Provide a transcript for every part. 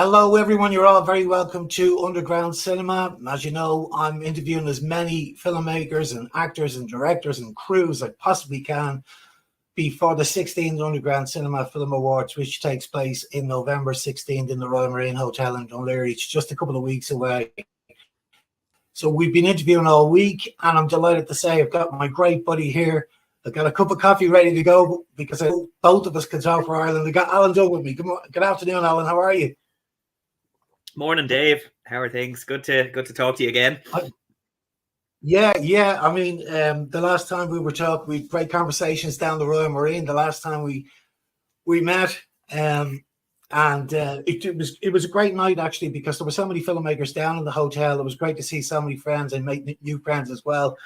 Hello, everyone. You're all very welcome to Underground Cinema. As you know, I'm interviewing as many filmmakers and actors and directors and crews as I possibly can before the 16th Underground Cinema Film Awards, which takes place in November 16th in the Royal Marine Hotel in Dunleary. It's just a couple of weeks away. So we've been interviewing all week, and I'm delighted to say I've got my great buddy here. I've got a cup of coffee ready to go because both of us can talk for Ireland. I've got Alan Dunne with me. Good afternoon, Alan. How are you? Morning, Dave. How are things? Good to talk to you again. Yeah. I mean, the last time we were talking, we had great conversations down the Royal Marine. The last time we met, it was a great night actually because there were so many filmmakers down in the hotel. It was great to see so many friends and make new friends as well.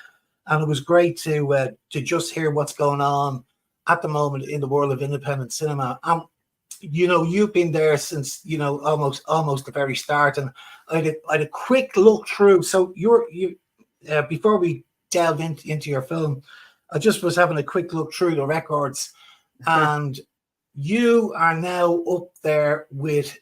And it was great to just hear what's going on at the moment in the world of independent cinema. You know, you've been there since, you know, almost the very start, and I had a quick look through. So before we delve into your film, I just was having a quick look through the records, and you are now up there with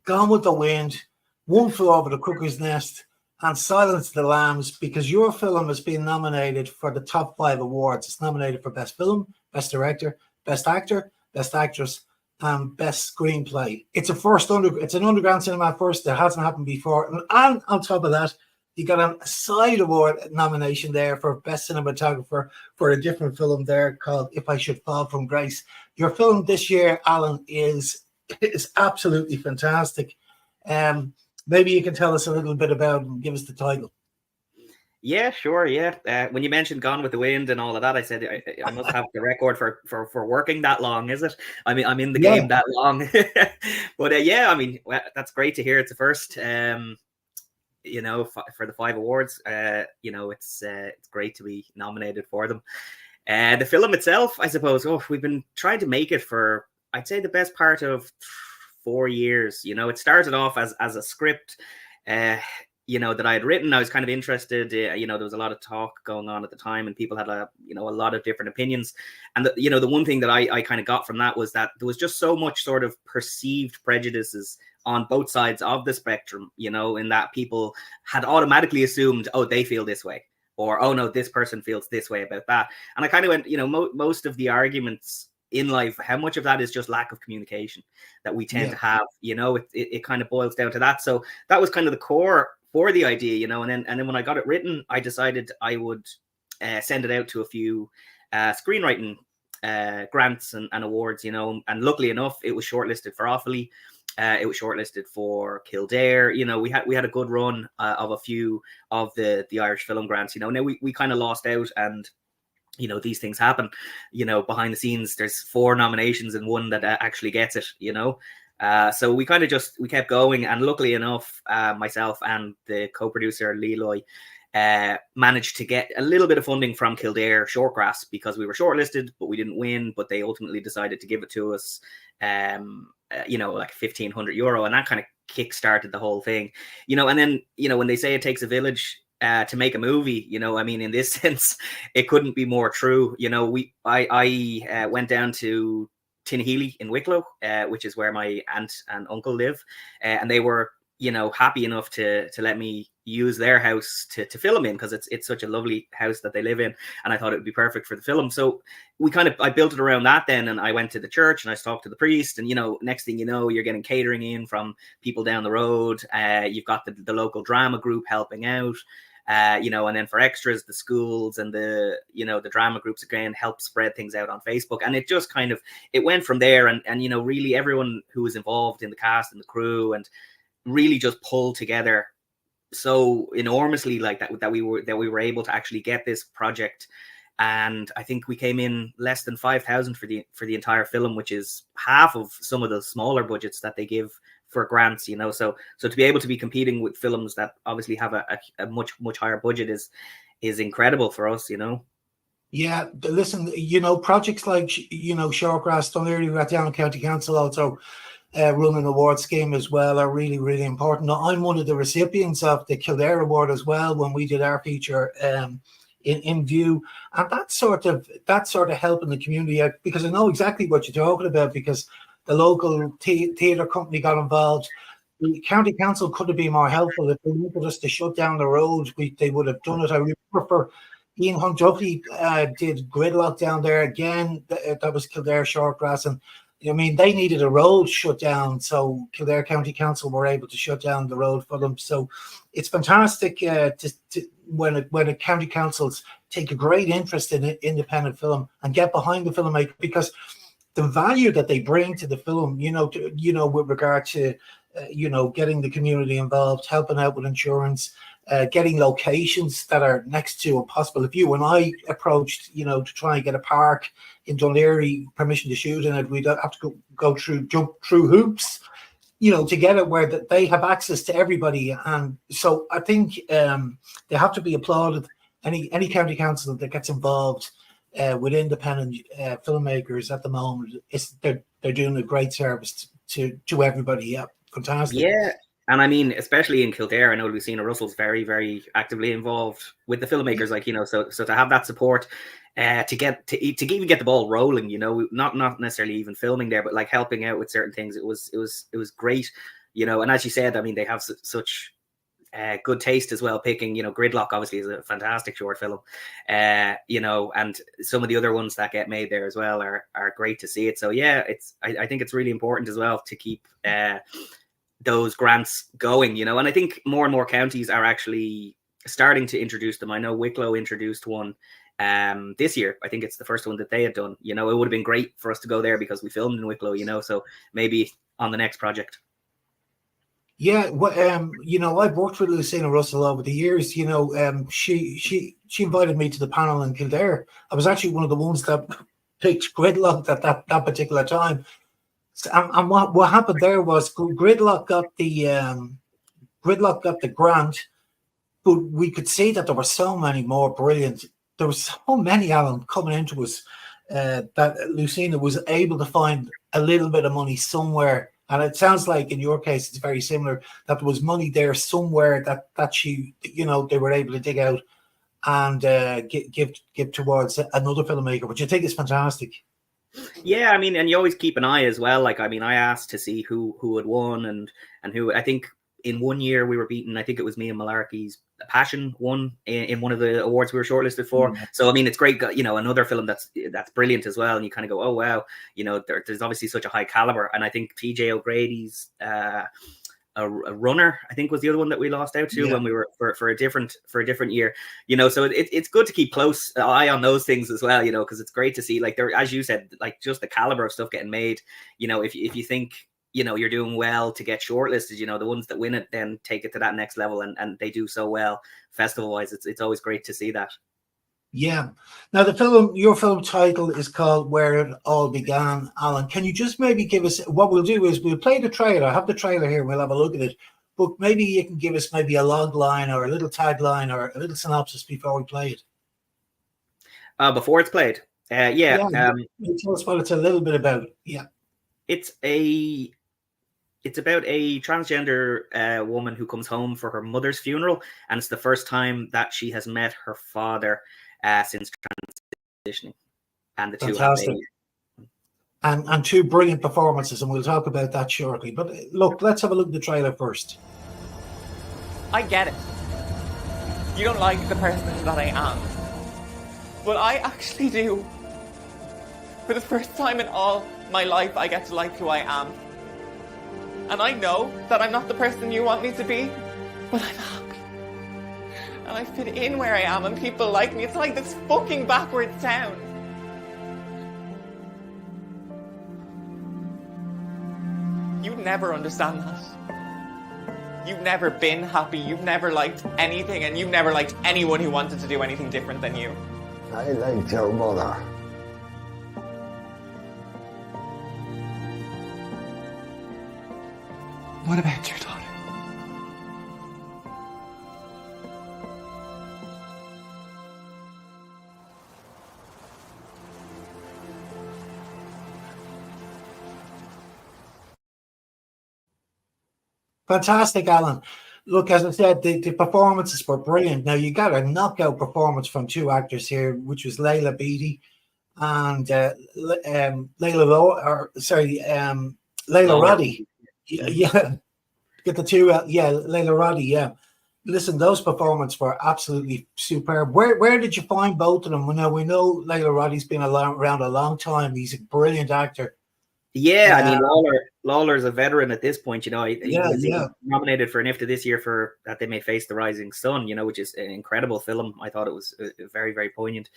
Gone with the Wind, One Flew Over the Cuckoo's Nest, and Silence of the Lambs, because your film has been nominated for the top 5 awards. It's nominated for Best Film, Best Director, Best Actor, Best Actress, and Best Screenplay. It's an Underground Cinema first. That hasn't happened before. And on top of that, you got a side award nomination there for Best Cinematographer for a different film there called If I Should Fall from Grace. Your film this year, Alan, is absolutely fantastic. Maybe you can tell us a little bit about it and give us the title. Yeah, sure. Yeah. When you mentioned Gone with the Wind and all of that, I said I must have the record for working that long. Is it? I mean, I'm in the game that long. But yeah, I mean, that's great to hear. It's the first, you know, for the 5 awards. You know, it's great to be nominated for them. The film itself, I suppose. We've been trying to make it for, I'd say, the best part of 4 years. You know, it started off as a script. You know, that I had written. I was kind of interested. You know, there was a lot of talk going on at the time, and people had a lot of different opinions. And the one thing that I kind of got from that was that there was just so much sort of perceived prejudices on both sides of the spectrum. You know, in that people had automatically assumed, oh, they feel this way, or oh no, this person feels this way about that. And I kind of went, you know, most of the arguments in life, how much of that is just lack of communication that we tend to have. You know, it kind of boils down to that. So that was kind of the core for the idea, you know, and then when I got it written, I decided I would send it out to a few screenwriting grants and awards, you know, and luckily enough, it was shortlisted for Offaly. It was shortlisted for Kildare. You know, we had a good run of a few of the Irish film grants. You know, now we kind of lost out, and you know, these things happen. You know, behind the scenes, there's 4 nominations and 1 that actually gets it. You know. So we kind of we kept going, and luckily enough, myself and the co-producer Lee-Loi managed to get a little bit of funding from Kildare Shortgrass, because we were shortlisted, but we didn't win. But they ultimately decided to give it to us, you know, like €1,500, and that kind of kick-started the whole thing, you know. And then, you know, when they say it takes a village to make a movie, you know, I mean, in this sense, it couldn't be more true. You know, I went down to Tinhealy in Wicklow, which is where my aunt and uncle live, and they were, you know, happy enough to let me use their house to film in, because it's such a lovely house that they live in, and I thought it would be perfect for the film. So I built it around that then, and I went to the church and I talked to the priest, and you know, next thing you know, you're getting catering in from people down the road. You've got the local drama group helping out. You know, and then for extras, the schools and the drama groups again help spread things out on Facebook, and it just kind of, it went from there, and you know, really everyone who was involved in the cast and the crew, and really just pulled together so enormously like that we were able to actually get this project. And I think we came in less than 5,000 for the entire film, which is half of some of the smaller budgets that they give for grants, you know. So to be able to be competing with films that obviously have a much higher budget is incredible for us, you know. Yeah, listen, you know, projects like, you know, Shortgrass, Dunleary, Rathdown County Council also run an award scheme as well, are really, really important. Now, I'm one of the recipients of the Kildare Award as well when we did our feature in View, and that sort of helping the community out, because I know exactly what you're talking about, because the local theatre company got involved. the county council could have been more helpful. If they wanted us to shut down the road, they would have done it. I remember for Ian Hunt Duffy did gridlock down there again. That was Kildare Shortgrass, and I mean they needed a road shut down, so Kildare County Council were able to shut down the road for them. So it's fantastic when a county councils take a great interest in independent film and get behind the filmmaker, because the value that they bring to the film, with regard to, getting the community involved, helping out with insurance, getting locations that are next to impossible. If you and I approached, to try and get a park in Dunleary, permission to shoot in it, we'd have to jump through hoops, to get it where that they have access to everybody. And so I think they have to be applauded. Any county council that gets involved with independent filmmakers at the moment, they're doing a great service to everybody. Yeah, fantastic. Yeah, and I mean, especially in Kildare, I know Lucina Russell's very, very actively involved with the filmmakers. Like, so to have that support, to even get the ball rolling, not necessarily even filming there, but like helping out with certain things. It was great, And as you said, I mean, they have such good taste as well. Picking, Gridlock obviously is a fantastic short film, and some of the other ones that get made there as well are great to see it. So yeah, I think it's really important as well to keep those grants going, and I think more and more counties are actually starting to introduce them. I know Wicklow introduced one this year. I think it's the first one that they had done. It would have been great for us to go there because we filmed in Wicklow, so maybe on the next project. Yeah, I've worked with Lucina Russell over the years. She invited me to the panel in Kildare. I was actually one of the ones that picked Gridlock at that particular time. And what happened there was Gridlock got the grant, but we could see that there were so many more brilliant. There was so many, Alan, coming into us that Lucina was able to find a little bit of money somewhere. And it sounds like in your case, it's very similar, that there was money there somewhere that she, they were able to dig out and give towards another filmmaker, which I think is fantastic. Yeah, I mean, and you always keep an eye as well. Like, I mean, I asked to see who had won and who. I think in one year we were beaten. I think it was me and Malarkey's Passion won in one of the awards we were shortlisted for. Mm-hmm. So I mean, it's great. Another film that's brilliant as well. And you kind of go, oh wow, there's obviously such a high caliber. And I think TJ O'Grady's a runner, I think, was the other one that we lost out to when we were for a different year. So it's good to keep close eye on those things as well. Because it's great to see, like, there, as you said, like just the caliber of stuff getting made. If you think you're doing well to get shortlisted, the ones that win it then take it to that next level, and they do so well festival wise. It's always great to see that. Yeah. Now your film title is called Where It All Began. Alan, can you just maybe give us, what we'll do is we'll play the trailer. I have the trailer here and we'll have a look at it, but maybe you can give us maybe a log line or a little tagline or a little synopsis before we play it. Before it's played. Yeah. Tell us what it's a little bit about. Yeah. It's about a transgender woman who comes home for her mother's funeral, and it's the first time that she has met her father since transitioning. And the two have and two brilliant performances, and we'll talk about that shortly. But look, let's have a look at the trailer first. I get it. You don't like the person that I am. But I actually do. For the first time in all my life, I get to like who I am. And I know that I'm not the person you want me to be, but I'm happy. And I fit in where I am and people like me. It's like this fucking backwards town. You'd never understand that. You've never been happy, you've never liked anything, and you've never liked anyone who wanted to do anything different than you. I liked your mother. What about your daughter? Fantastic, Alan. Look, as I said, the performances were brilliant. Now, you got a knockout performance from two actors here, which was Laylah Beattie and Laylah Roddy. Yeah. get the two, Laylah, Roddy, yeah. Listen, those performances were absolutely superb. Where did you find both of them? We know Laylah Roddy's been around a long time. He's a brilliant actor. Yeah, I mean, Lawler's a veteran at this point. He was yeah. nominated for an IFTA this year for That They May Face the Rising Sun, which is an incredible film. I thought it was very, very poignant.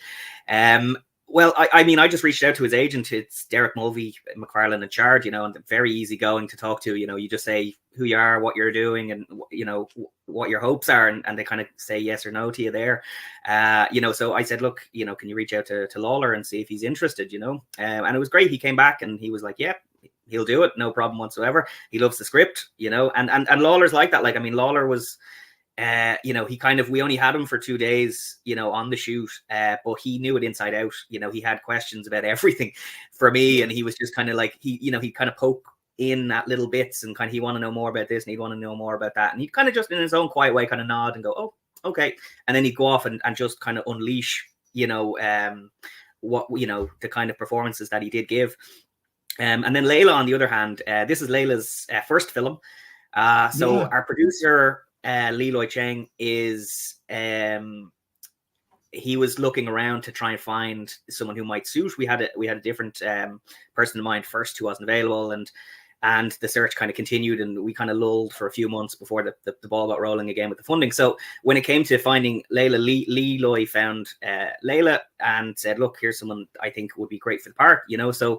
Well, I mean, I just reached out to his agent. It's Derek Mulvey, McFarlane in charge, and very easygoing to talk to. You just say who you are, what you're doing, and, what your hopes are. And they kind of say yes or no to you there. So I said, look, can you reach out to Lalor and see if he's interested, and it was great. He came back and he was like, yeah, he'll do it. No problem whatsoever. He loves the script, and Lawler's like that. Like, I mean, Lalor was, we only had him for 2 days, on the shoot, but he knew it inside out. He had questions about everything for me, and he was just kind of like, he kind of poke in at little bits, and kind of, he want to know more about this and he'd want to know more about that. And he'd kind of just in his own quiet way kind of nod and go, oh, okay. And then he'd go off and just kind of unleash, what, the kind of performances that he did give. And then Laylah, on the other hand, this is Laylah's first film. Our producer, Lee-Loi Chieng, is he was looking around to try and find someone who might suit. We had a different person in mind first who wasn't available, and the search kind of continued, and we kind of lulled for a few months before the ball got rolling again with the funding. So when it came to finding Laylah, Lee-Loi found Laylah and said, look, here's someone I think would be great for the part, So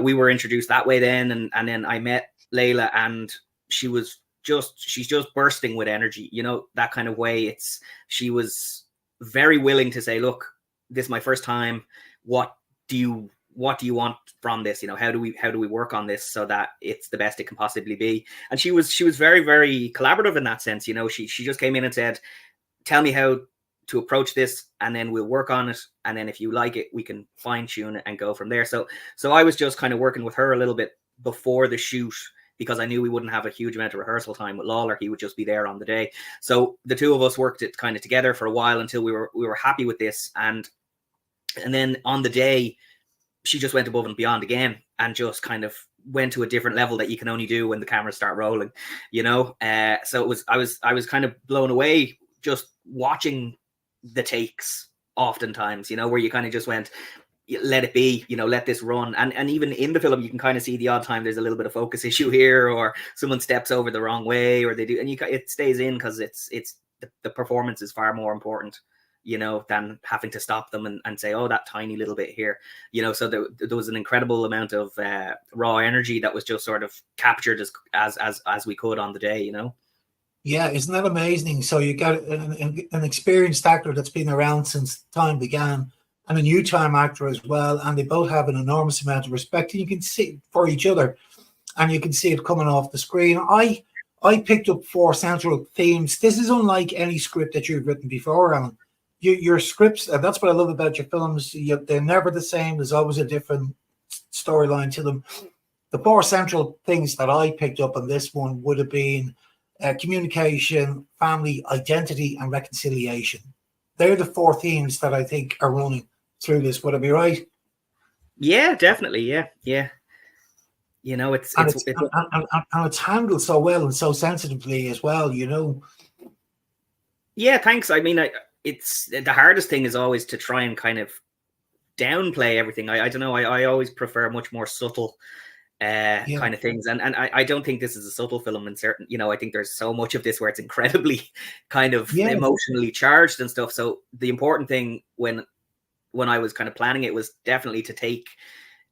we were introduced that way then, and then I met Laylah, and she's just bursting with energy, that kind of way. She was very willing to say, look, this is my first time. What do you want from this? How do we work on this so that it's the best it can possibly be? And she was very, very collaborative in that sense. She just came in and said, tell me how to approach this, and then we'll work on it. And then if you like it, we can fine tune it and go from there. So I was just kind of working with her a little bit before the shoot, because I knew we wouldn't have a huge amount of rehearsal time with Lalor. He would just be there on the day. So the two of us worked it kind of together for a while until we were happy with this. And then on the day, she just went above and beyond again, and just kind of went to a different level that you can only do when the cameras start rolling, So I was kind of blown away just watching the takes oftentimes, where you kind of just went, let it be, let this run. And even in the film, you can kind of see the odd time there's a little bit of focus issue here, or someone steps over the wrong way, or they do, and it stays in because it's the performance is far more important, than having to stop them and say, oh, that tiny little bit here, So there was an incredible amount of raw energy that was just sort of captured as we could on the day, Yeah, isn't that amazing? So you got an experienced actor that's been around since time began, and a new time actor as well, and they both have an enormous amount of respect, and you can see for each other, and you can see it coming off the screen. I picked up 4 central themes. This is unlike any script that you've written before, Alan. Your scripts, and that's what I love about your films, they're never the same. There's always a different storyline to them. The 4 central things that I picked up on this one would have been communication, family, identity, and reconciliation. They're the 4 themes that I think are running through this. Would I be right? Yeah, definitely. Yeah. It's handled so well and so sensitively as well. Yeah, thanks. I mean, it's the hardest thing is always to try and kind of downplay everything. I don't know. I always prefer much more subtle kind of things, and I don't think this is a subtle film in certain. I think there's so much of this where it's incredibly kind of emotionally charged and stuff. So the important thing when I was kind of planning it was definitely to take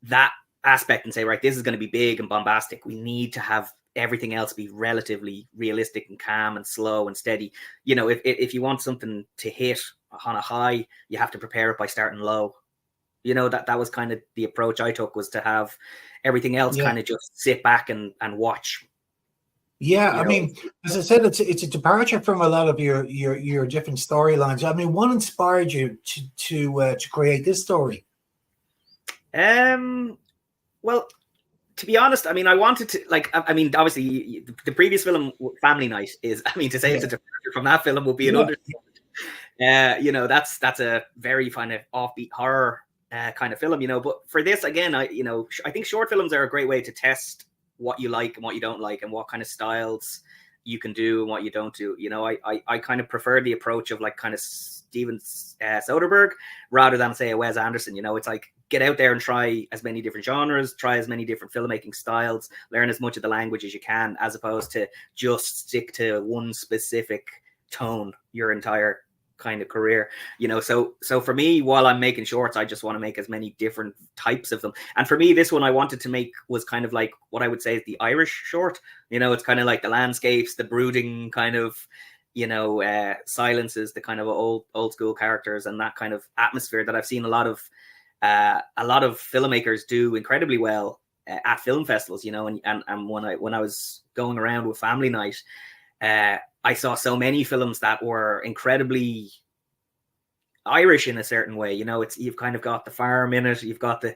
that aspect and say, right, this is going to be big and bombastic. We need to have everything else be relatively realistic and calm and slow and steady. If you want something to hit on a high, you have to prepare it by starting low. That was kind of the approach I took, was to have everything else kind of just sit back and watch. Yeah, I mean, as I said, it's a departure from a lot of your different storylines. I mean, what inspired you to create this story? Well, to be honest, I mean, I wanted to, obviously, the previous film, Family Night, is, to say it's a departure from that film would be an understatement. That's a very kind of offbeat horror kind of film, but for this, again, I think short films are a great way to test what you like and what you don't like, and what kind of styles you can do and what you don't do. You know, I kind of prefer the approach of like kind of Steven Soderbergh rather than say a Wes Anderson. You know, it's like get out there and try as many different genres, try as many different filmmaking styles, learn as much of the language as you can, as opposed to just stick to one specific tone your entire kind of career, you know. So for me, while I'm making shorts, I just want to make as many different types of them. And for me, this one I wanted to make was kind of like what I would say is the Irish short. You know, it's kind of like the landscapes, the brooding kind of, you know, silences, the kind of old school characters, and that kind of atmosphere that I've seen a lot of filmmakers do incredibly well at film festivals. You know, and when I was going around with family night, I saw so many films that were incredibly Irish in a certain way. You know, you've kind of got the farm in it. You've got the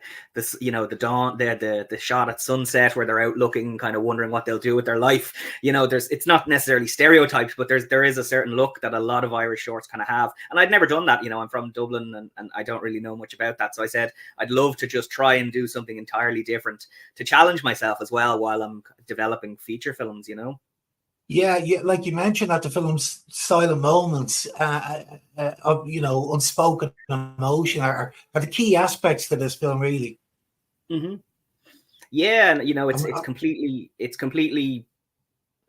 you know, the dawn, the shot at sunset where they're out looking, kind of wondering what they'll do with their life. You know, it's not necessarily stereotypes, but there is a certain look that a lot of Irish shorts kind of have. And I'd never done that. You know, I'm from Dublin and I don't really know much about that. So I said, I'd love to just try and do something entirely different to challenge myself as well while I'm developing feature films, you know? Yeah, like you mentioned, that the film's silent moments of, you know, unspoken emotion are the key aspects to this film, really. Mm-hmm. Yeah, and you know, it's completely.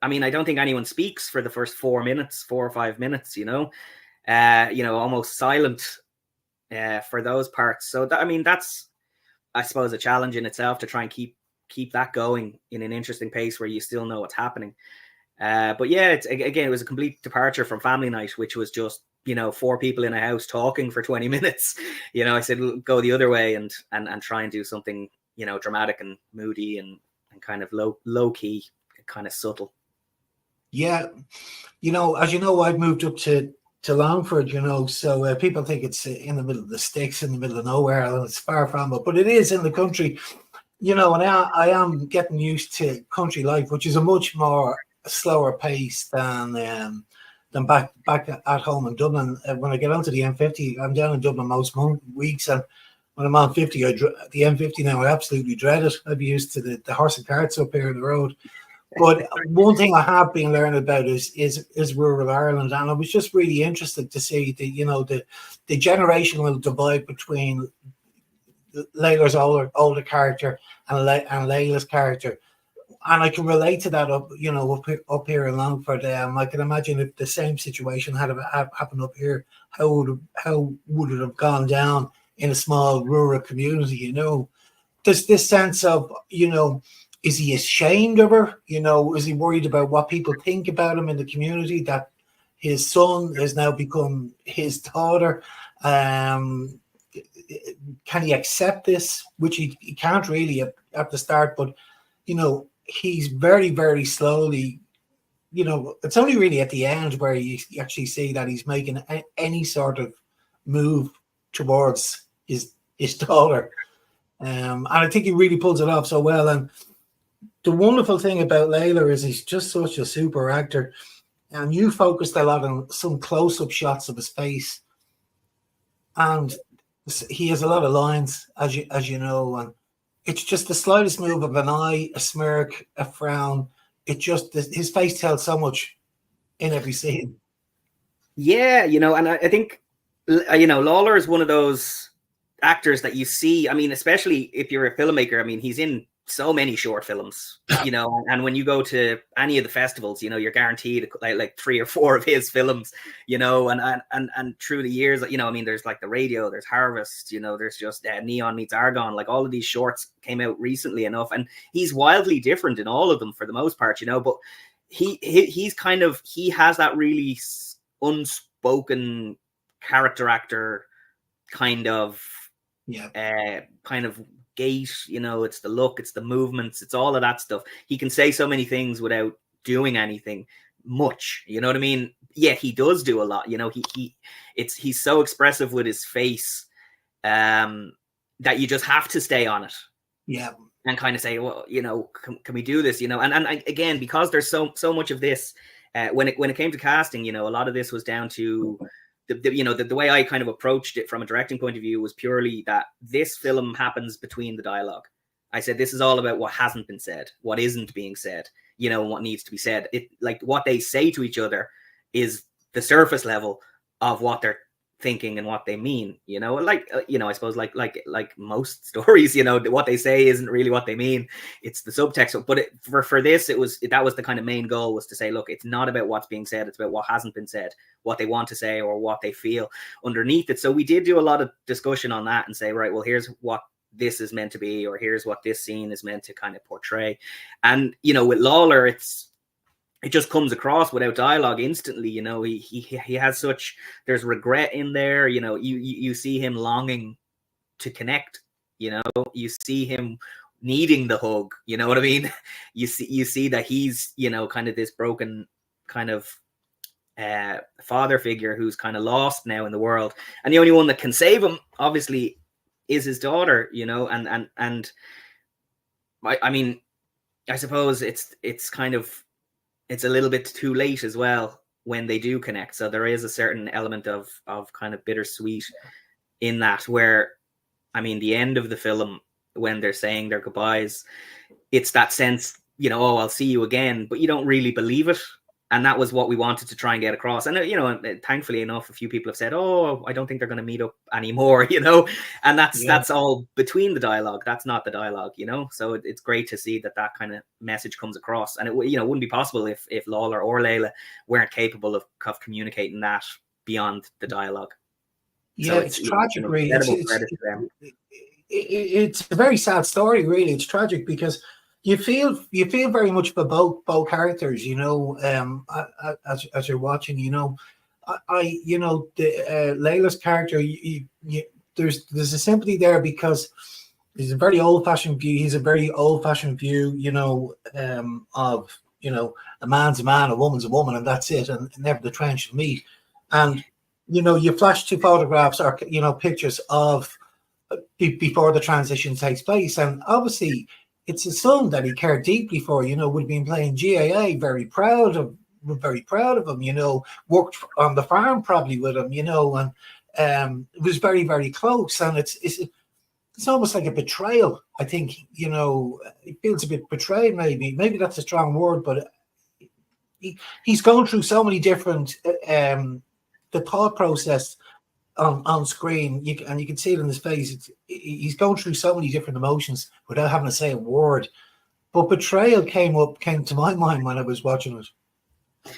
I mean, I don't think anyone speaks for the first 4 or 5 minutes. You know, almost silent for those parts. So I mean, that's, I suppose, a challenge in itself to try and keep that going in an interesting pace where you still know what's happening. But yeah, it was a complete departure from family night, which was just, you know, 4 people in a house talking for 20 minutes. You know, I said, we'll go the other way and try and do something, you know, dramatic and moody and kind of low key, kind of subtle. Yeah, you know, as you know, I've moved up to Longford, you know, so people think it's in the middle of the sticks, in the middle of nowhere, and it's far from it, but it is in the country, you know. And I am getting used to country life, which is a much more slower pace than back at home in Dublin. When I get onto the M50, I'm down in Dublin most weeks, and when I'm on 50, the M50 now, I absolutely dread it. I'd be used to the horse and carts up here on the road. But one thing I have been learning about is rural Ireland, and I was just really interested to see the generational divide between Laylor's older character and Laylah's character. And I can relate to that up here in Longford. I can imagine if the same situation had happened up here, how would it have gone down in a small rural community? You know, there's this sense of, you know, is he ashamed of her? You know, is he worried about what people think about him in the community, that his son has now become his daughter? Can he accept this? Which he can't really at the start, but, you know, he's very, very slowly, you know, it's only really at the end where you actually see that he's making any sort of move towards his daughter. And I think he really pulls it off so well. And the wonderful thing about Laylah is he's just such a super actor. And you focused a lot on some close-up shots of his face. And he has a lot of lines, as you know, and it's just the slightest move of an eye, a smirk, a frown. It just, his face tells so much in every scene. Yeah, you know, and I think, you know, Lalor is one of those actors that you see. I mean, especially if you're a filmmaker, I mean, he's in so many short films, you know, and when you go to any of the festivals, you know, you're guaranteed like 3 or 4 of his films, you know, and through the years, you know, I mean, there's like The Radio, there's Harvest, you know, there's just Neon Meets Argon, like all of these shorts came out recently enough, and he's wildly different in all of them for the most part, you know, but he's kind of, he has that really unspoken character actor kind of gait, you know, it's the look, it's the movements, it's all of that stuff. He can say so many things without doing anything much, you know what I mean? Yeah, he does do a lot, you know, he's so expressive with his face that you just have to stay on it. Yeah. And kind of say, well, you know, can we do this, you know? And again, because there's so much of this, when it came to casting, you know, a lot of this was down to the way I kind of approached it from a directing point of view was purely that this film happens between the dialogue. I said, this is all about what hasn't been said, what isn't being said, you know, what needs to be said. It, like, what they say to each other is the surface level of what they're thinking and what they mean, you know, like, you know, I suppose like most stories, you know, what they say isn't really what they mean. It's the subtext. But for this, that was the kind of main goal, was to say, look, it's not about what's being said. It's about what hasn't been said, what they want to say, or what they feel underneath it. So we did do a lot of discussion on that and say, right, well, here's what this is meant to be, or here's what this scene is meant to kind of portray. And, you know, with Lalor, it just comes across without dialogue instantly. You know, he has such, there's regret in there. You know, you see him longing to connect. You know, you see him needing the hug. You know what I mean? You see that he's, you know, kind of this broken kind of father figure who's kind of lost now in the world, and the only one that can save him, obviously, is his daughter. You know, and I mean, I suppose it's kind of, it's a little bit too late as well when they do connect. So there is a certain element of kind of bittersweet in that, where, I mean, the end of the film, when they're saying their goodbyes, it's that sense, you know, oh, I'll see you again, but you don't really believe it. And that was what we wanted to try and get across. And, you know, thankfully enough, a few people have said, oh, I don't think they're going to meet up anymore, you know, and that's all between the dialogue. That's not the dialogue, you know. So it's great to see that kind of message comes across. And it, you know, wouldn't be possible if Lalor or Laylah weren't capable of communicating that beyond the dialogue. Yeah, so it's tragic, really. It's a very sad story, really. It's tragic because you feel very much for both characters, you know, as you're watching, you know. I you know, the Laylah's character, there's a sympathy there because he's a very old-fashioned view. He's a very old-fashioned view, you know, of, you know, a man's a man, a woman's a woman, and that's it, and never the twain shall meet. And, you know, you flash two photographs or, you know, pictures of before the transition takes place, and obviously it's a son that he cared deeply for, you know, would have been playing GAA, very proud of him, you know, worked on the farm probably with him, you know, and it was very, very close. And it's almost like a betrayal, I think, you know. He feels a bit betrayed, maybe that's a strong word, but he's going through so many different the thought process on screen, and you can see it in his face. He's going through so many different emotions without having to say a word. But betrayal came to my mind when I was watching it.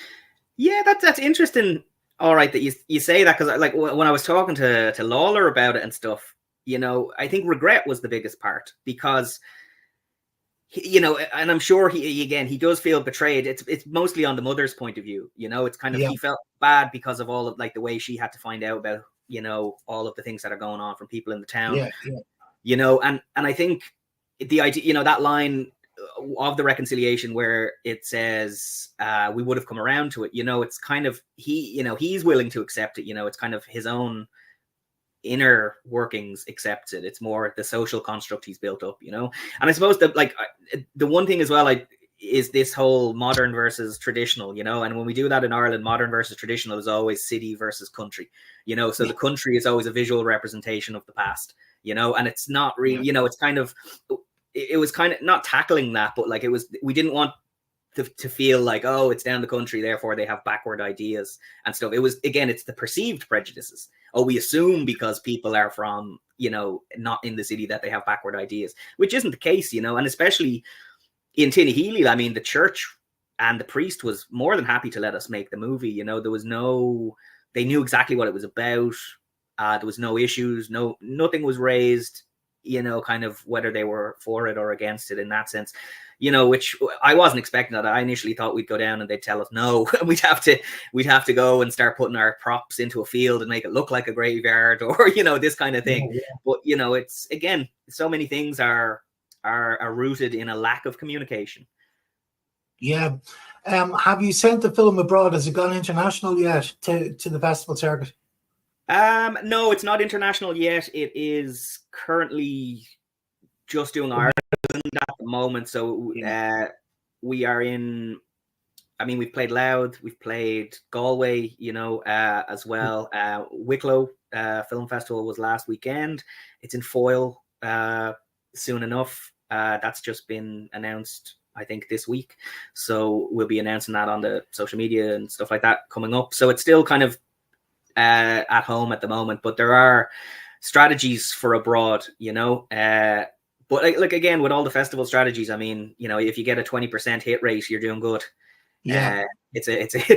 Yeah, that's interesting. All right, that you say that, because like when I was talking to Lalor about it and stuff, you know, I think regret was the biggest part, because you know, and I'm sure he does feel betrayed. It's mostly on the mother's point of view, you know. It's kind of, he felt bad because of all of, like, the way she had to find out about, you know, all of the things that are going on from people in the town, you know. And I think the idea, you know, that line of the reconciliation where it says we would have come around to it, you know, it's kind of, he's willing to accept it, you know. It's kind of his own inner workings accepts it. It's more the social construct he's built up, you know. And I suppose that, like, the one thing as well, is this whole modern versus traditional, you know. And when we do that in Ireland, modern versus traditional is always city versus country, you know. So the country is always a visual representation of the past, you know. And it's not really, you know, it's kind of, it was kind of not tackling that, but like, we didn't want to feel like, oh, it's down the country, therefore they have backward ideas and stuff. It was, again, it's the perceived prejudices. Oh, we assume because people are from, you know, not in the city, that they have backward ideas, which isn't the case, you know. And especially in Tinnahealy, I mean, the church and the priest was more than happy to let us make the movie, you know. There was they knew exactly what it was about. There was no issues, nothing was raised, you know, kind of whether they were for it or against it in that sense, you know, which I wasn't expecting that. I initially thought we'd go down and they'd tell us no, and we'd have to go and start putting our props into a field and make it look like a graveyard, or, you know, this kind of thing. Yeah. But, you know, it's, again, so many things are rooted in a lack of communication. Yeah. Have you sent the film abroad? Has it gone international yet to the festival circuit? No, it's not international yet. It is currently just doing Ireland at the moment. So we are in, I mean, we've played Louth, we've played Galway, you know, as well. Wicklow Film Festival was last weekend. It's in Foyle soon enough. That's just been announced, I think, this week. So we'll be announcing that on the social media and stuff like that coming up. So it's still kind of at home at the moment, but there are strategies for abroad, you know. But like again, with all the festival strategies, I mean, you know, if you get a 20% hit rate, you're doing good. Yeah. It's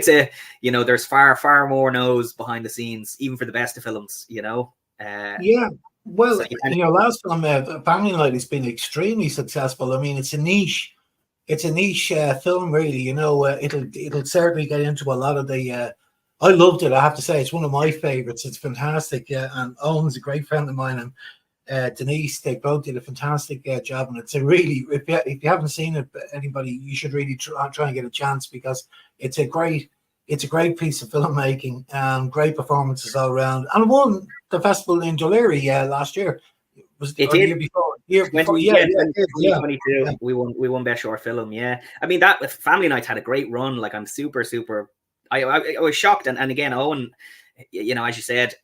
a you know, there's far more no's behind the scenes, even for the best of films, you know. Yeah. Well, So in your last film, Family Night, has been extremely successful. I mean, it's a niche film, really. You know, it'll certainly get into a lot of the. I loved it. I have to say, it's one of my favorites. It's fantastic. Yeah, and Owen's a great friend of mine, and Denise, they both did a fantastic job. And it's a really, if you haven't seen it, anybody, you should really try and get a chance, because it's a great piece of filmmaking and great performances all around. And won the festival in Delahunt last year. Was it the year before? Year before, yeah, 2022. Yeah. We won Best Short Film. Yeah, I mean, that Family Night had a great run. Like, I'm super. I was shocked, and again, Owen, you know, as you said,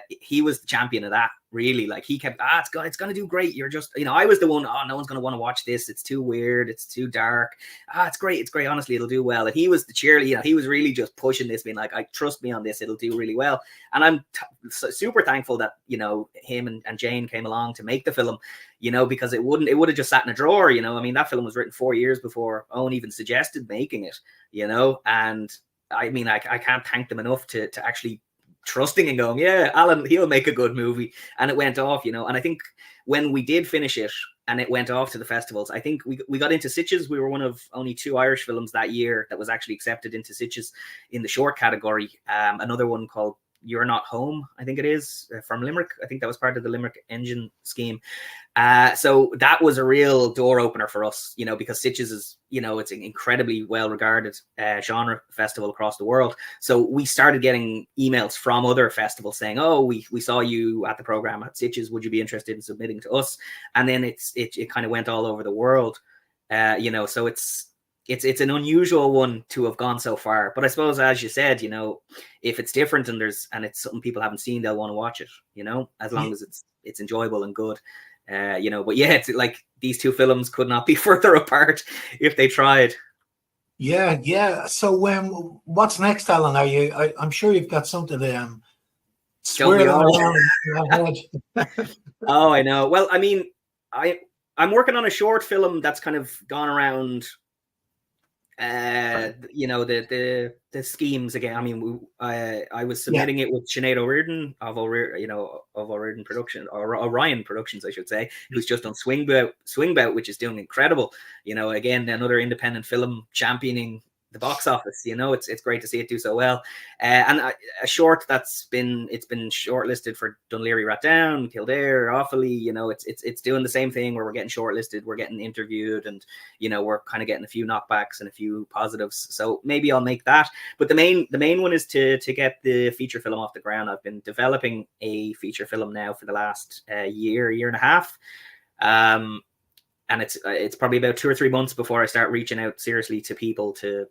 he was the champion of that. Really, like, he kept, it's gonna do great. You're just, you know, I was the one, no one's gonna want to watch this. It's too weird. It's too dark. It's great. Honestly, it'll do well. And he was the cheerleader. You know, he was really just pushing this, being like, trust me on this. It'll do really well. And I'm super thankful that, you know, him and Jayne came along to make the film. You know, because it would have just sat in a drawer. You know, I mean, that film was written 4 years before Owen even suggested making it. You know, and I mean, I can't thank them enough to actually trusting and going, yeah, Alan, he'll make a good movie. And it went off, you know. And I think when we did finish it and it went off to the festivals, I think we got into Sitges. We were one of only 2 Irish films that year that was actually accepted into Sitges in the short category. Another one called You're Not Home, I think it is, from Limerick. I think that was part of the Limerick Engine scheme. So that was a real door opener for us, you know, because Sitges is, you know, it's an incredibly well-regarded genre festival across the world. So we started getting emails from other festivals saying, oh, we saw you at the program at Sitges. Would you be interested in submitting to us? And then it kind of went all over the world, you know, so it's an unusual one to have gone so far. But I suppose, as you said, you know, if it's different and it's something people haven't seen, they'll want to watch it, you know, as long as it's enjoyable and good. You know, but yeah, it's like these two films could not be further apart if they tried. Yeah. So what's next, Alan? I'm sure you've got something to swirling around in your head. Oh, I know. Well, I mean, I'm working on a short film that's kind of gone around, you know, the schemes again. I mean, I was submitting it with Sinead O'Riordan of O'Riordan Production, or Orion Productions, I should say, who's just on Swingbout, which is doing incredible. You know, again, another independent film championing the box office. You know, it's great to see it do so well. And a short it's been shortlisted for Dún Laoghaire Rathdown, Kildare, Offaly. You know, it's doing the same thing where we're getting shortlisted, we're getting interviewed, and you know, we're kind of getting a few knockbacks and a few positives. So maybe I'll make that. But the main one is to get the feature film off the ground. I've been developing a feature film now for the last year and a half. And it's probably about 2 or 3 months before I start reaching out seriously to people to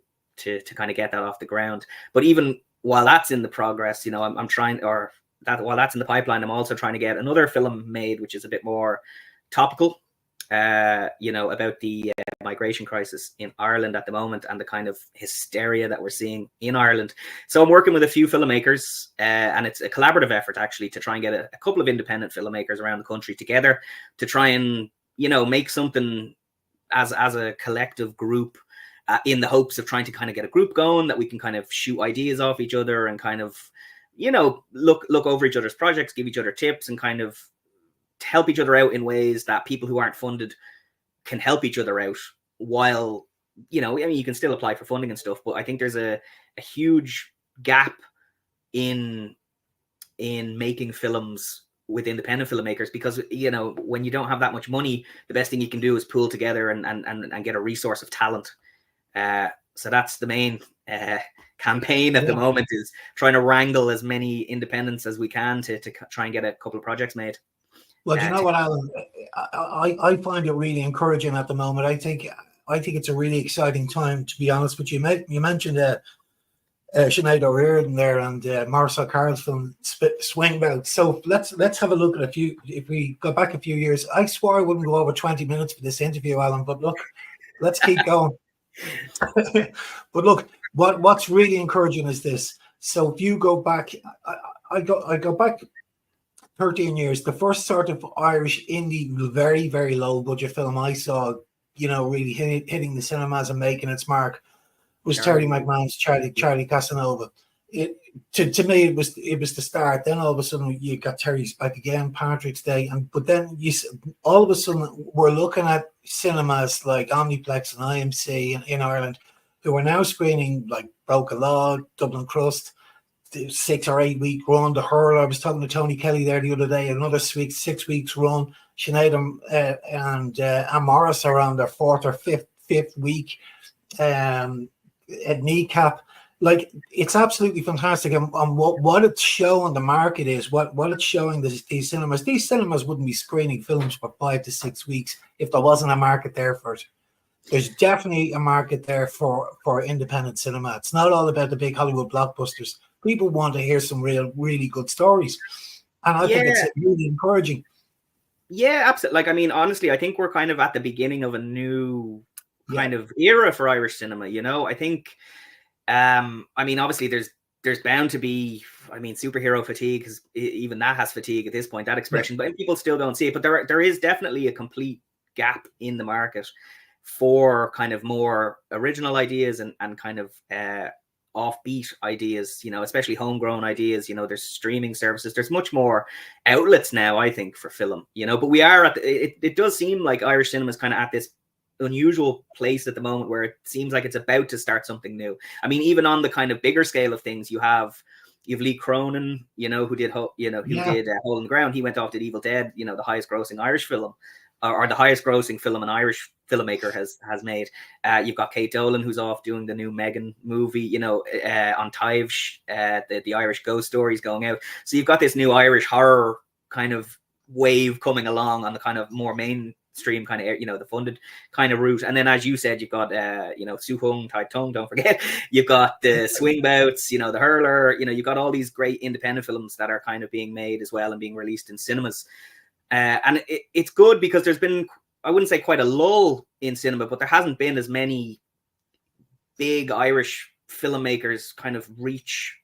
kind of get that off the ground. But even while that's in the progress, you know, I'm trying, while that's in the pipeline, I'm also trying to get another film made, which is a bit more topical, you know, about the migration crisis in Ireland at the moment and the kind of hysteria that we're seeing in Ireland. So I'm working with a few filmmakers, and it's a collaborative effort actually to try and get a couple of independent filmmakers around the country together to try and, you know, make something as a collective group, in the hopes of trying to kind of get a group going that we can kind of shoot ideas off each other and kind of, you know, look over each other's projects, give each other tips, and kind of help each other out in ways that people who aren't funded can help each other out. While, you know, I mean, you can still apply for funding and stuff, but I think there's a huge gap in making films with independent filmmakers, because, you know, when you don't have that much money, the best thing you can do is pool together and get a resource of talent. So that's the main campaign at the moment, is trying to wrangle as many independents as we can to try and get a couple of projects made. Well, you know what, Alan? I find it really encouraging at the moment. I think it's a really exciting time, to be honest with you. You mentioned Sinead O'Riordan there, and Maurice O'Carroll's film Swingbout. So let's have a look at a few. If we go back a few years, I swore I wouldn't go over 20 minutes for this interview, Alan. But look, let's keep going. But look, what's really encouraging is this. So if you go back, I go back 13 years. The first sort of Irish indie, very very low budget film I saw, really hitting the cinemas and making its mark, was Terry McMahon's Charlie Casanova. To me it was the start. Then all of a sudden you got Terry's back again, Patrick's Day, but then all of a sudden we're looking at cinemas like Omniplex and IMC in Ireland, who are now screening like Broken Law, Dublin Crust, 6 or 8 week run. The Hurler, I was talking to Tony Kelly there the other day, another 6 weeks run. Sinead and Morris are on their 4th or 5th week. At Kneecap, like, it's absolutely fantastic. And what it's showing the market is what it's showing these cinemas. These cinemas wouldn't be screening films for 5 to 6 weeks if there wasn't a market there for it. There's definitely a market there for independent cinema. It's not all about the big Hollywood blockbusters. People want to hear some really good stories, and I think it's really encouraging. Yeah, absolutely. Like, I mean, honestly, I think we're kind of at the beginning of a new kind of era for Irish cinema. I think, I mean, obviously there's bound to be, I mean, superhero fatigue, because even that has fatigue at this point, that expression, but people still don't see it. But there is definitely a complete gap in the market for kind of more original ideas and kind of offbeat ideas, especially homegrown ideas. There's streaming services, there's much more outlets now, I think, for film, but we are at it does seem like Irish cinema is kind of at this unusual place at the moment where it seems like it's about to start something new. I mean, even on the kind of bigger scale of things, you have Lee Cronin, who did Hole in the Ground. He went off, did Evil Dead, the highest grossing Irish film, or the highest grossing film an Irish filmmaker has made. You've got Kate Dolan, who's off doing the new Megan movie, on Tivsh, the Irish ghost stories going out. So you've got this new Irish horror kind of wave coming along on the kind of more mainstream kind of, the funded kind of route. And then, as you said, you've got, Su Hung, Tai Tung, don't forget. You've got the Swingbouts, the Hurler, you've got all these great independent films that are kind of being made as well and being released in cinemas. And it's good because there's been, I wouldn't say quite a lull in cinema, but there hasn't been as many big Irish filmmakers kind of reach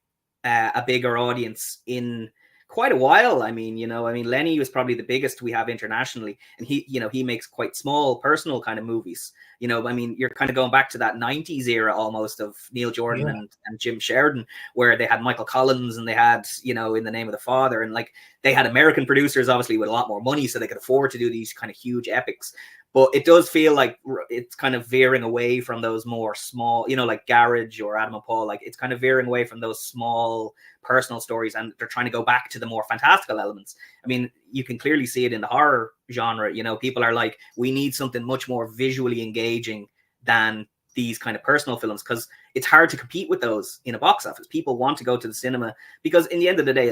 a bigger audience in quite a while. I mean, Lenny was probably the biggest we have internationally, and he makes quite small personal kind of movies. I mean, you're kind of going back to that 90s era almost of Neil Jordan and Jim Sheridan, where they had Michael Collins and they had, In the Name of the Father, and like they had American producers obviously with a lot more money, so they could afford to do these kind of huge epics. But it does feel like it's kind of veering away from those more small, like Garage or Adam and Paul. Like, it's kind of veering away from those small personal stories, and they're trying to go back to the more fantastical elements. I mean, you can clearly see it in the horror genre. People are like, we need something much more visually engaging than these kind of personal films, because it's hard to compete with those in a box office. People want to go to the cinema because, in the end of the day,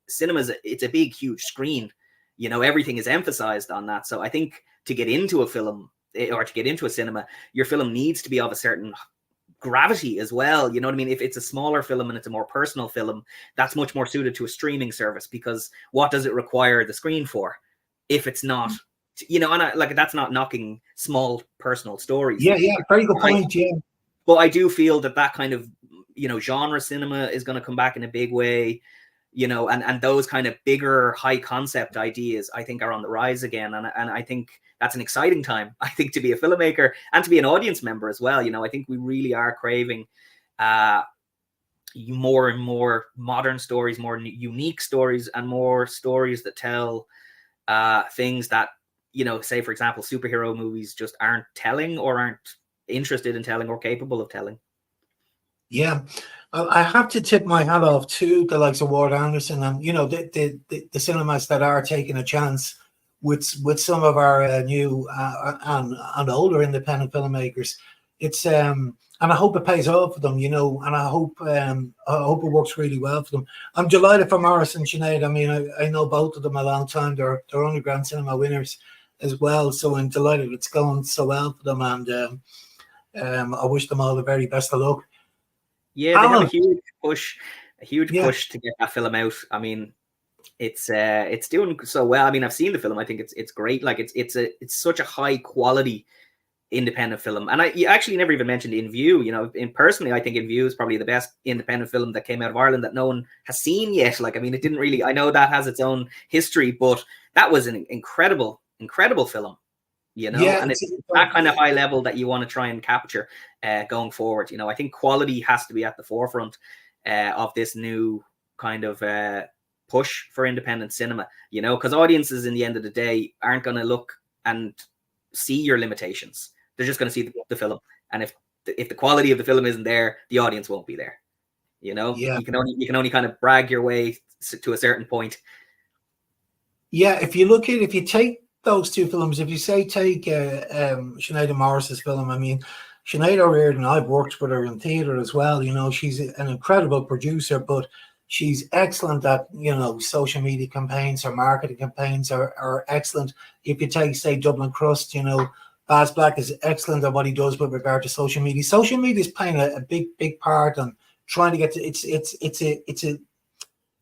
cinema it's a big, huge screen. Everything is emphasized on that. So I think to get into a film or to get into a cinema, your film needs to be of a certain gravity as well. You know what I mean? If it's a smaller film and it's a more personal film, that's much more suited to a streaming service, because what does it require the screen for if it's not, and that's not knocking small personal stories. Yeah, very good point. But I do feel that kind of, genre cinema is going to come back in a big way. And those kind of bigger high concept ideas, I think, are on the rise again. And I think that's an exciting time, I think, to be a filmmaker and to be an audience member as well. I think we really are craving more and more modern stories, more unique stories, and more stories that tell things that, say, for example, superhero movies just aren't telling, or aren't interested in telling, or capable of telling. Yeah. I have to tip my hat off to the likes of Ward Anderson and the cinemas that are taking a chance with some of our new and older independent filmmakers. It's and I hope it pays off for them, and I hope it works really well for them. I'm delighted for Morris and Sinead. I mean, I know both of them a long time. They're underground cinema winners as well, so I'm delighted it's going so well for them, and I wish them all the very best of luck. Yeah, they have Alan, a huge push to get that film out. I mean, it's doing so well. I mean, I've seen the film. I think it's great. Like it's such a high quality independent film. And you actually never even mentioned In View. You know, personally, I think In View is probably the best independent film that came out of Ireland that no one has seen yet. Like, I mean, it didn't really, I know that has its own history, but that was an incredible film, you know, and it's that kind of high level that you want to try and capture going forward. You know, I think quality has to be at the forefront of this new kind of push for independent cinema, you know, because audiences in the end of the day aren't going to look and see your limitations. They're just going to see the film, and if the quality of the film isn't there, the audience won't be there. You know, you can only kind of brag your way to a certain point. Yeah, if you take those two films, if you take Sinead Morris's film, I mean, Sinead O'Riordan, I've worked with her in theatre as well. You know, she's an incredible producer, but she's excellent at, you know, social media campaigns. Her marketing campaigns are excellent. If you take, say, Dublin Crust, you know, Baz Black is excellent at what he does with regard to social media. Social media is playing a big part on trying to get to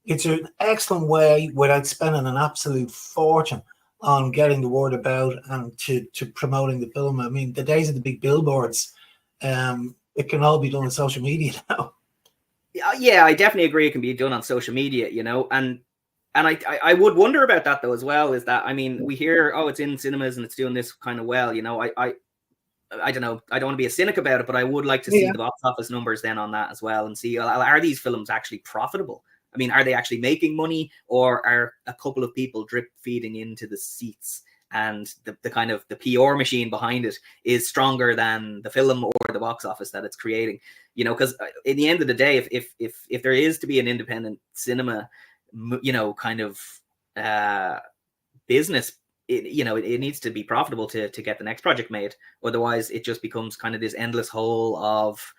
it's an excellent way without spending an absolute fortune on getting the word about and to promoting the film. I mean, the days of the big billboards, it can all be done on social media now. Yeah, I definitely agree. It can be done on social media, you know, and I would wonder about that though as well. Is that, I mean, we hear, oh, it's in cinemas and it's doing this kind of well, you know. I don't know. I don't want to be a cynic about it, but I would like to see the box office numbers then on that as well, and see, are these films actually profitable? I mean, are they actually making money, or are a couple of people drip feeding into the seats, and the kind of the PR machine behind it is stronger than the film or the box office that it's creating? You know, because in the end of the day, if there is to be an independent cinema, you know, kind of business, it needs to be profitable to get the next project made. Otherwise, it just becomes kind of this endless hole of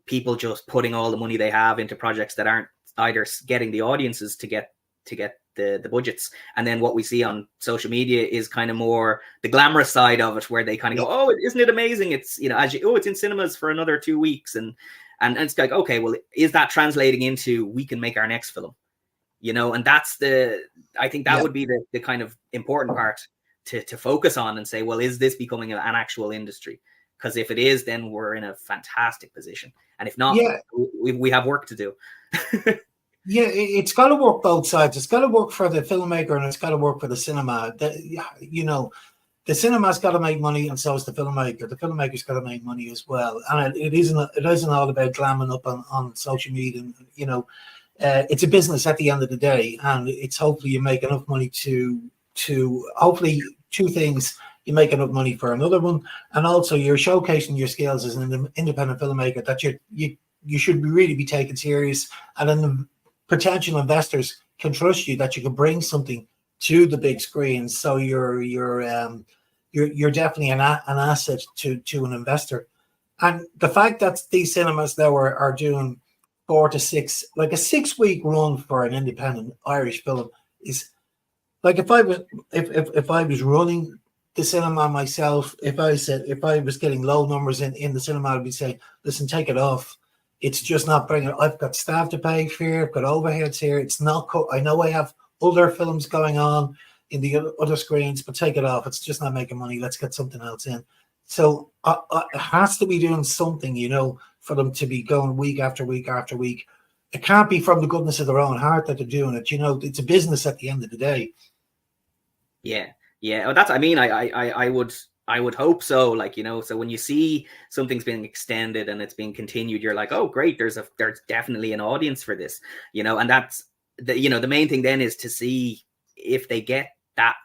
people just putting all the money they have into projects that aren't either getting the audiences to get the budgets. And then what we see on social media is kind of more the glamorous side of it, where they kind of go, oh, isn't it amazing? It's, you know, it's in cinemas for another 2 weeks. And it's like, okay, well, is that translating into, we can make our next film? You know, and that's I think that would be the kind of important part to focus on and say, well, is this becoming an actual industry? Because if it is, then we're in a fantastic position. And if not, we have work to do. Yeah, it's got to work both sides. It's got to work for the filmmaker, and it's got to work for the cinema. You know, the cinema's got to make money, and so is the filmmaker. The filmmaker's got to make money as well. And it isn't all about glamming up on social media. And, you know, it's a business at the end of the day, and it's hopefully you make enough money to hopefully two things. You make enough money for another one, and also you're showcasing your skills as an independent filmmaker that you should really be taken serious, and then the potential investors can trust you that you can bring something to the big screen. So you're definitely an asset to an investor. And the fact that these cinemas now are doing 4 to 6, like a 6-week run for an independent Irish film is like, if I was running the cinema myself, if I was getting low numbers in the cinema, I'd be saying, listen, take it off. It's just not bringing. I've got staff to pay for here. I've got overheads here. It's not. I know I have other films going on in the other screens, but take it off. It's just not making money. Let's get something else in. So it has to be doing something, you know, for them to be going week after week after week. It can't be from the goodness of their own heart that they're doing it. You know, it's a business at the end of the day. Yeah. Well, that's, I mean, I would hope so. Like, you know, so when you see something's being extended and it's being continued, you're like, oh, great, there's definitely an audience for this, you know. And that's the main thing then is to see if they get that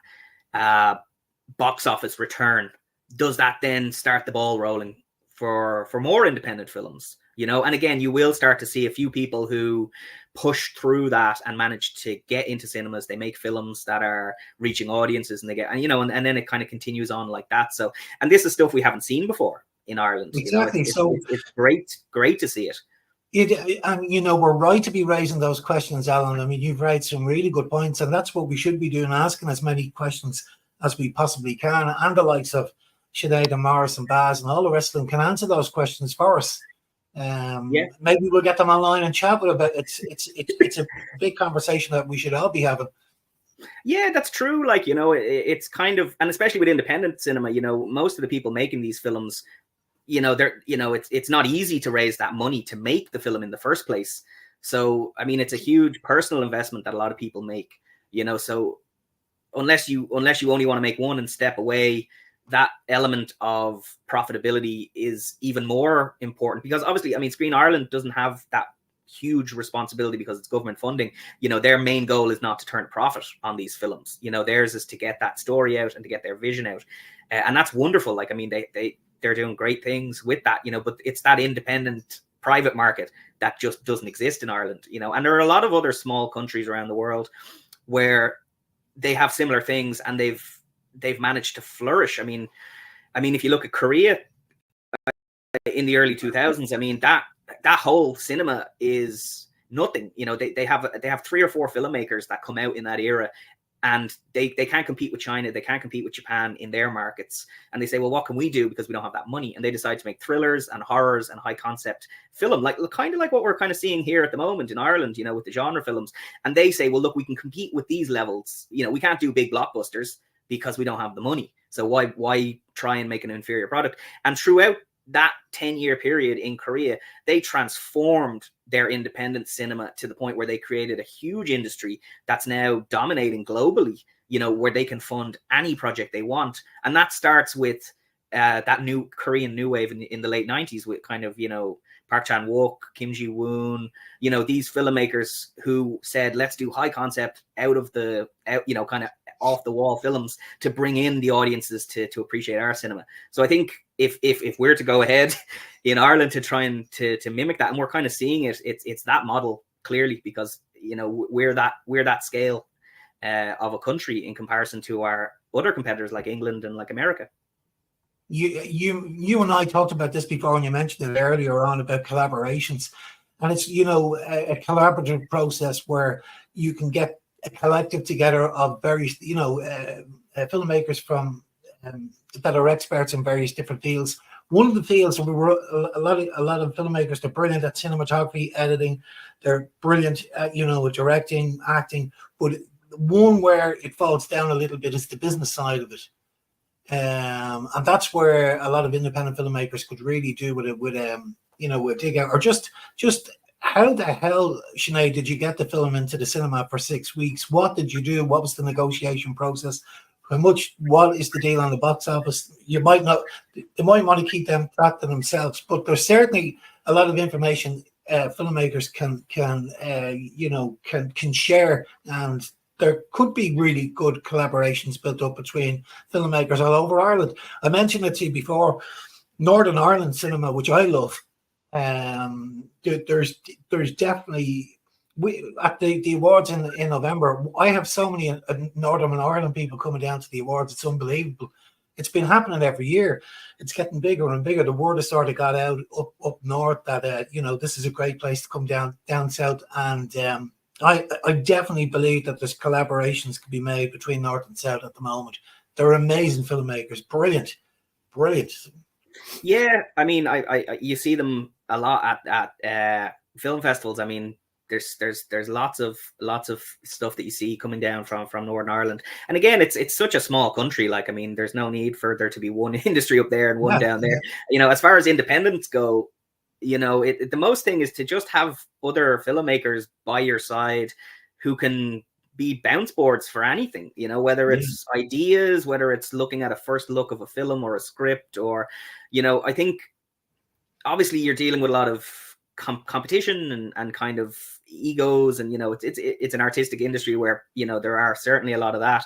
box office return. Does that then start the ball rolling for more independent films? You know, and again, you will start to see a few people who push through that and manage to get into cinemas. They make films that are reaching audiences, and they get, and you know, and then it kind of continues on like that. So, and this is stuff we haven't seen before in Ireland. Exactly. You know, it's great to see it. And you know, we're right to be raising those questions, Alan. I mean, you've raised some really good points, and that's what we should be doing, asking as many questions as we possibly can, and the likes of Sinead and Morris and Baz and all the rest of them can answer those questions for us. Maybe we'll get them online and chat with about it. It's a big conversation that we should all be having. Yeah, that's true. Like, you know, it's kind of, and especially with independent cinema, you know, most of the people making these films, you know, it's not easy to raise that money to make the film in the first place. So, I mean, it's a huge personal investment that a lot of people make, you know, so unless you only want to make one and step away, that element of profitability is even more important, because obviously, I mean, Screen Ireland doesn't have that huge responsibility because it's government funding. You know, their main goal is not to turn a profit on these films. You know, theirs is to get that story out and to get their vision out. And that's wonderful. Like, I mean, they're doing great things with that, you know, but it's that independent private market that just doesn't exist in Ireland, you know. And there are a lot of other small countries around the world where they have similar things and they've managed to flourish. I mean, if you look at Korea in the early 2000s, I mean, that whole cinema is nothing. You know, they have 3 or 4 filmmakers that come out in that era, and they can't compete with China, they can't compete with Japan in their markets. And they say, well, what can we do, because we don't have that money? And they decide to make thrillers and horrors and high concept film, like kind of like what we're kind of seeing here at the moment in Ireland, you know, with the genre films. And they say, well, look, we can compete with these levels. You know, we can't do big blockbusters because we don't have the money. So why try and make an inferior product? And throughout that 10-year period in Korea, they transformed their independent cinema to the point where they created a huge industry that's now dominating globally, you know, where they can fund any project they want. And that starts with that new Korean new wave in the late 90s with kind of, you know, Park Chan-wook, Kim Ji-woon, you know, these filmmakers who said, let's do high concept kind of off the wall films to bring in the audiences to appreciate our cinema. So I think if we're to go ahead in Ireland to try and to mimic that, and we're kind of seeing it's that model clearly, because, you know, we're that scale of a country in comparison to our other competitors like England and like America. You and I talked about this before, and you mentioned it earlier on about collaborations, and it's, you know, a collaborative process where you can get a collective together of various, you know, filmmakers from that are experts in various different fields. One of the fields, we were a lot of filmmakers, they're brilliant at cinematography, editing, they're brilliant at, you know, directing, acting, but one where it falls down a little bit is the business side of it. And that's where a lot of independent filmmakers could really do with you know, with dig out, or just how the hell, Sinead, did you get the film into the cinema for 6 weeks? What did you do? What was the negotiation process? What is the deal on the box office? You might not, they might want to keep that to themselves, but there's certainly a lot of information filmmakers can share, and there could be really good collaborations built up between filmmakers all over Ireland. I mentioned it to you before, Northern Ireland cinema, which I love. There's definitely, at the awards in November, I have so many Northern Ireland people coming down to the awards. It's unbelievable. It's been happening every year. It's getting bigger and bigger. The word has sort of got out up north that you know, this is a great place to come down south, and I definitely believe that there's collaborations can be made between north and south at the moment. They're amazing filmmakers, brilliant. Yeah, I mean, I you see them a lot at film festivals. I mean, there's lots of stuff that you see coming down from Northern Ireland. And again, it's such a small country. Like, I mean, there's no need for there to be one industry up there and one down there. You know, as far as independents go, you know, the most thing is to just have other filmmakers by your side who can be bounce boards for anything, you know, whether it's ideas, whether it's looking at a first look of a film or a script, or, you know, I think obviously you're dealing with a lot of competition and kind of egos, and, you know, it's an artistic industry where, you know, there are certainly a lot of that.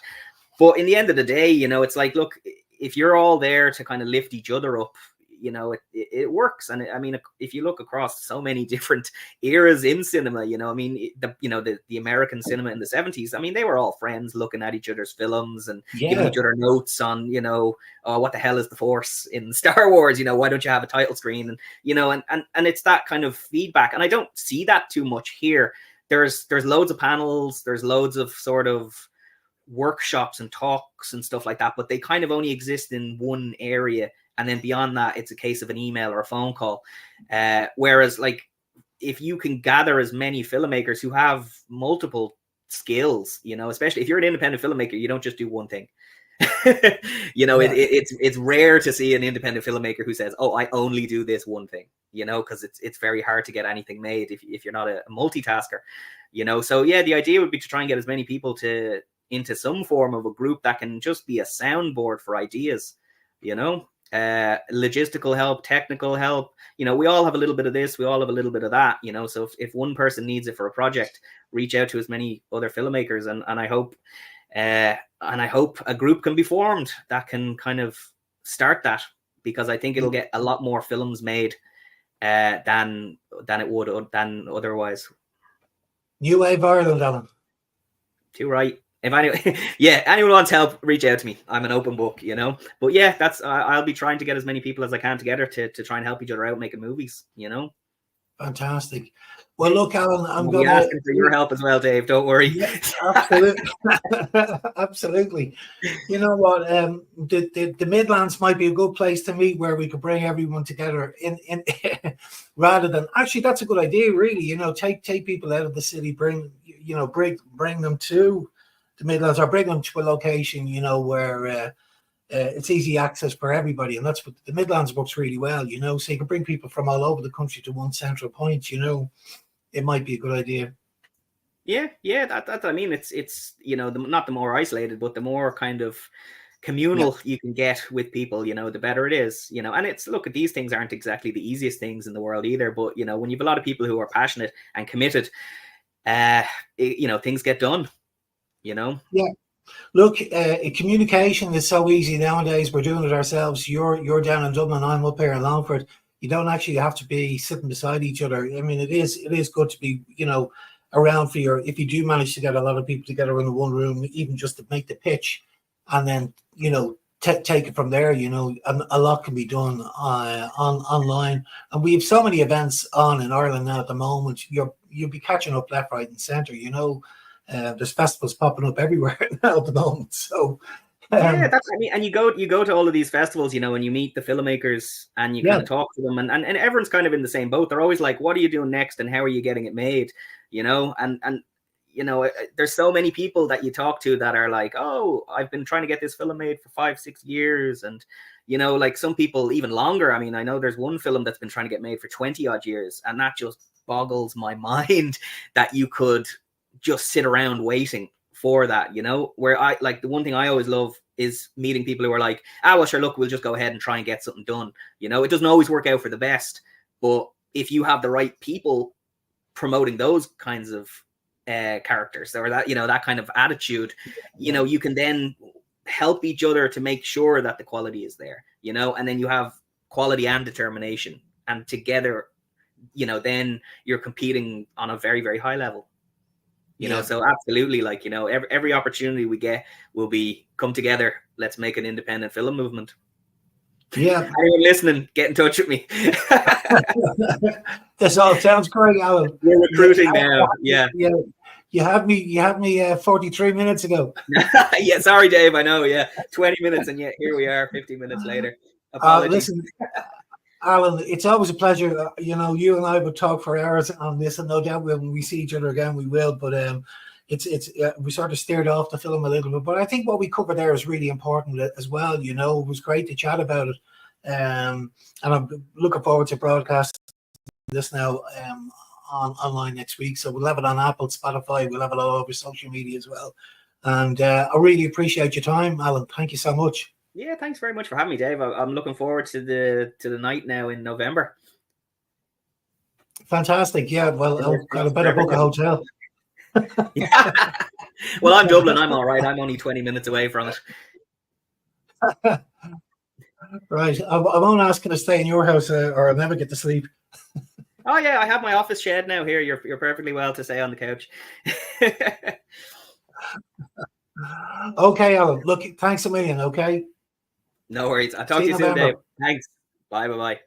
But in the end of the day, you know, it's like, look, if you're all there to kind of lift each other up, you know, it works. And I mean, if you look across so many different eras in cinema, you know, I mean, the American cinema in the 70s, I mean, they were all friends looking at each other's films and giving each other notes on, you know, oh, what the hell is the Force in Star Wars? You know, why don't you have a title screen? And, you know, and it's that kind of feedback. And I don't see that too much here. There's loads of panels. There's loads of sort of workshops and talks and stuff like that, but they kind of only exist in one area. And then beyond that, it's a case of an email or a phone call. Whereas like, if you can gather as many filmmakers who have multiple skills, you know, especially if you're an independent filmmaker, you don't just do one thing. You know, it's rare to see an independent filmmaker who says, oh, I only do this one thing, you know, because it's very hard to get anything made if you're not a multitasker, you know. So yeah, the idea would be to try and get as many people into some form of a group that can just be a soundboard for ideas, you know. Logistical help, technical help, you know, we all have a little bit of this, we all have a little bit of that, you know. So if one person needs it for a project, reach out to as many other filmmakers, and I hope a group can be formed that can kind of start that, because I think it'll get a lot more films made than it would than otherwise. New Wave Ireland, Alan. Too right. If anyone wants help, reach out to me. I'm an open book, you know. But yeah, that's I'll be trying to get as many people as I can together to try and help each other out making movies, you know. Fantastic. Well, look, Alan, I'm going to ask for your help as well, Dave. Don't worry. Yeah, absolutely. Absolutely. You know what? The Midlands might be a good place to meet, where we could bring everyone together in rather than, actually, that's a good idea, really. You know, take people out of the city, bring them to the Midlands, or bring them to a location, you know, where it's easy access for everybody. And that's what the Midlands works really well, you know. So you can bring people from all over the country to one central point, you know. It might be a good idea. Yeah, that I mean, it's you know, not the more isolated, but the more kind of communal you can get with people, you know, the better it is, you know. And it's, look, these things aren't exactly the easiest things in the world either, but you know, when you have a lot of people who are passionate and committed, you know, things get done, you know. Yeah. Look, communication is so easy nowadays. We're doing it ourselves. You're down in Dublin, I'm up here in Longford. You don't actually have to be sitting beside each other. I mean, it is good to be, you know, around for if you do manage to get a lot of people together in one room, even just to make the pitch, and then, you know, take it from there. You know, a lot can be done online, and we have so many events on in Ireland now at the moment. You'll be catching up left, right, and centre. You know, there's festivals popping up everywhere now at the moment. So. Yeah, that's, I mean, and you go to all of these festivals, you know, and you meet the filmmakers and you kind of talk to them, and everyone's kind of in the same boat. They're always like, what are you doing next and how are you getting it made, you know? And you know, there's so many people that you talk to that are like, oh, I've been trying to get this film made for 5-6 years, and you know, like some people even longer. I mean, I know there's one film that's been trying to get made for 20 odd years, and that just boggles my mind that you could just sit around waiting for that, you know. Where I like, the one thing I always love is meeting people who are like, well, sure, look, we'll just go ahead and try and get something done. You know, it doesn't always work out for the best, but if you have the right people promoting those kinds of characters, or that, you know, that kind of attitude, you know, you can then help each other to make sure that the quality is there, you know, and then you have quality and determination, and together, you know, then you're competing on a very, very high level. You know, so absolutely, like, you know, every opportunity we get will be come together. Let's make an independent film movement. Yeah. Anyone listening, get in touch with me. This all sounds great, Alan. We're recruiting now. Yeah. You had me 43 minutes ago. Yeah, sorry, Dave. I know. Yeah, 20 minutes, and yet here we are, 50 minutes later. Apologies. Listen, Alan, it's always a pleasure. You know, you and I would talk for hours on this, and no doubt when we see each other again, we will. But we sort of steered off the film a little bit. But I think what we covered there is really important as well. You know, it was great to chat about it, and I'm looking forward to broadcasting this now online next week. So we'll have it on Apple, Spotify. We'll have it all over social media as well. And I really appreciate your time, Alan. Thank you so much. Yeah, thanks very much for having me, Dave. I'm looking forward to the night now in November. Fantastic. Yeah, well, I've better book a hotel. Yeah. Well, I'm Dublin. I'm all right. I'm only 20 minutes away from it. Right. I won't ask you to stay in your house or I'll never get to sleep. Oh, yeah. I have my office shed now here. You're perfectly well to stay on the couch. Okay, Alan. Look, thanks a million, okay? No worries. I'll talk to you soon, Dave. Thanks. Bye.